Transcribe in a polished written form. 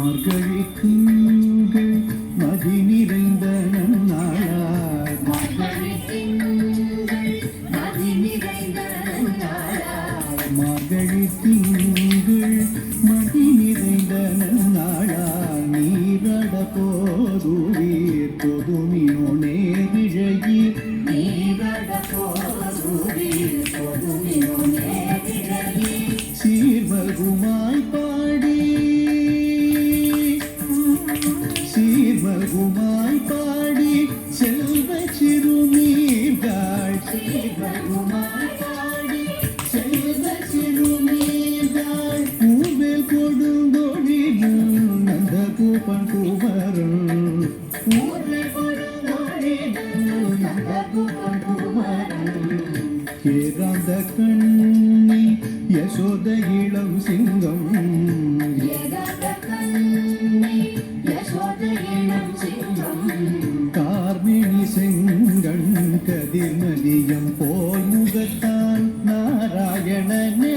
மார்கழி திங்கள் மதி நிறைந்த நன்னாளாய் மார்கழி திங்கள் மதி நிறைந்த நன்னாளாய் மார்கழி திங்கள் மதி நிறைந்த நன்னாளாய் நீரட போதுவீர் பொதுமினோ நேரிழையீர் நீரட போதுவீர் பொதுமினோ நேரிழையீர் சீர்மகுமாய் பாடி சீர்மகுமாய் பாடி செல்வ சிறுமீர்கள் சீர்மகுமாய் பாடி செல்வ சிறுமீர்கள் பூவேல் கொடுங்கொழியும் நந்த கூப்பன் குமரன் ஊரில் கொடுங்கொழியும் நந்த கூப்பன் குமரன் ஏகாந்த கண்ணி யசோத இளம் சிங்கம் ஏகாந்த கண்ணி யசோத இளம் சிங்கம் கார்மிணி செங்கண் கதிர்மதியம் போல் முகத்தான் நாராயணனே